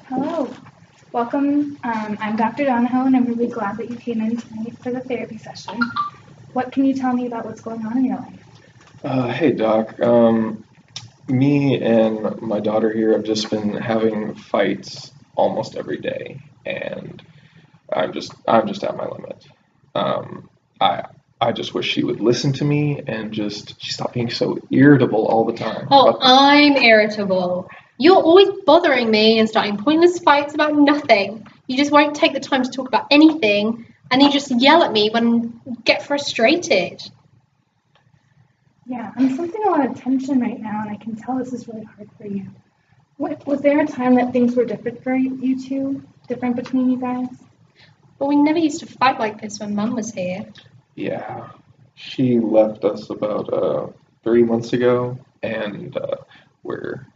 Hello, welcome. I'm Dr. Donahoe, and I'm really glad that you came in tonight for the therapy session. What can you tell me about what's going on in your life? Hey Doc, me and my daughter here have just been having fights almost every day, and I'm just at my limit. Um, I I just wish she would listen to me and just stop being so irritable all the time. Oh, I'm irritable. You're always bothering me and starting pointless fights about nothing. You just won't take the time to talk about anything, and you just yell at me when you get frustrated. Yeah, I'm sensing a lot of tension right now, and I can tell this is really hard for you. Was there a time that things were different for you two? Different between you guys? But we never used to fight like this when Mum was here. Yeah, she left us about 3 months ago, and we're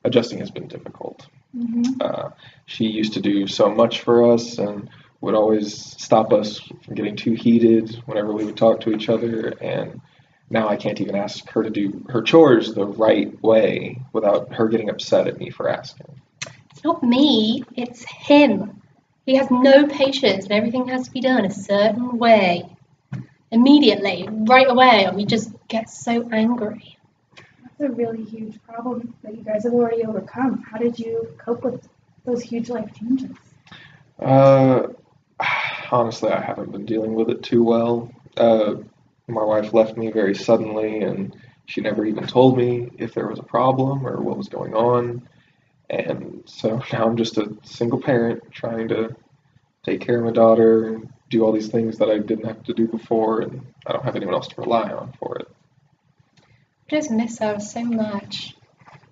adjusting has been difficult. Mm-hmm. She used to do so much for us and would always stop us from getting too heated whenever we would talk to each other. And now I can't even ask her to do her chores the right way without her getting upset at me for asking. It's not me, it's him. He has no patience and everything has to be done a certain way. Immediately, right away, or we just get so angry. That's a really huge problem that you guys have already overcome. How did you cope with those huge life changes? Uh, Honestly, I haven't been dealing with it too well. My wife left me very suddenly, and she never even told me if there was a problem or what was going on. And so now I'm just a single parent trying to take care of my daughter and do all these things that I didn't have to do before, and I don't have anyone else to rely on for it. I just miss her so much.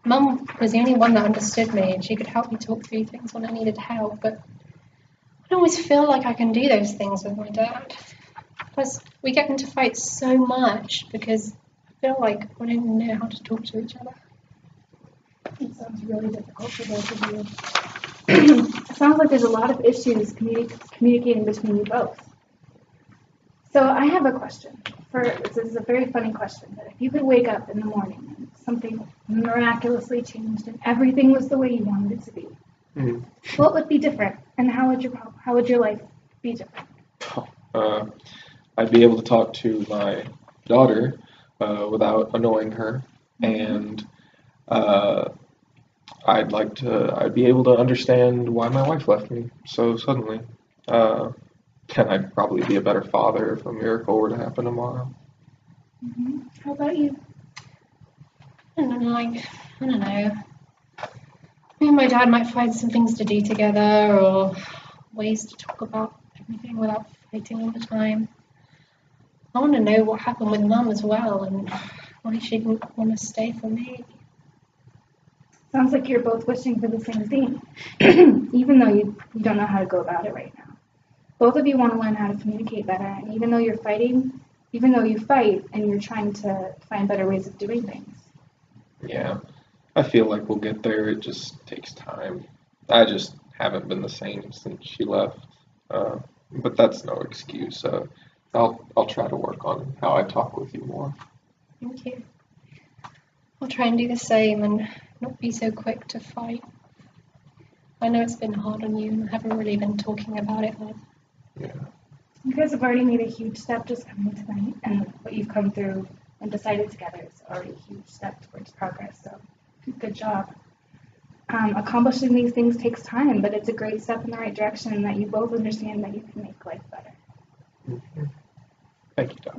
Mum was the only one that understood me and she could help me talk through things when I needed help, but I don't always feel like I can do those things with my dad. Plus, we get into fights so much because I feel like we don't know how to talk to each other. It sounds really difficult for both of you. It sounds like there's a lot of issues communicating between you both. So I have a question. This is a very funny question, but if you could wake up in the morning and something miraculously changed and everything was the way you wanted it to be, Mm. what would be different, and how would your life be different? Uh, I'd be able to talk to my daughter without annoying her, and uh, I'd be able to understand why my wife left me so suddenly. Uh, and I'd probably be a better father if a miracle were to happen tomorrow. How about you? I don't know. Me and my dad might find some things to do together or ways to talk about everything without fighting all the time. I want to know what happened with Mum as well and why she didn't want to stay for me. Sounds like you're both wishing for the same thing, even though you don't know how to go about it right now. Both of you want to learn how to communicate better, and even though you fight and you're trying to find better ways of doing things. Yeah, I feel like we'll get there. It just takes time. I just haven't been the same since she left. Uh, but that's no excuse. I'll try to work on how I talk with you more. Thank you. I'll try and do the same and not be so quick to fight. I know it's been hard on you and I haven't really been talking about it much. Yeah. You guys have already made a huge step just coming tonight, and what you've come through and decided together is already a huge step towards progress. So, good job. Accomplishing these things takes time, but it's a great step in the right direction, and that you both understand that you can make life better. Mhm. Thank you, Doc.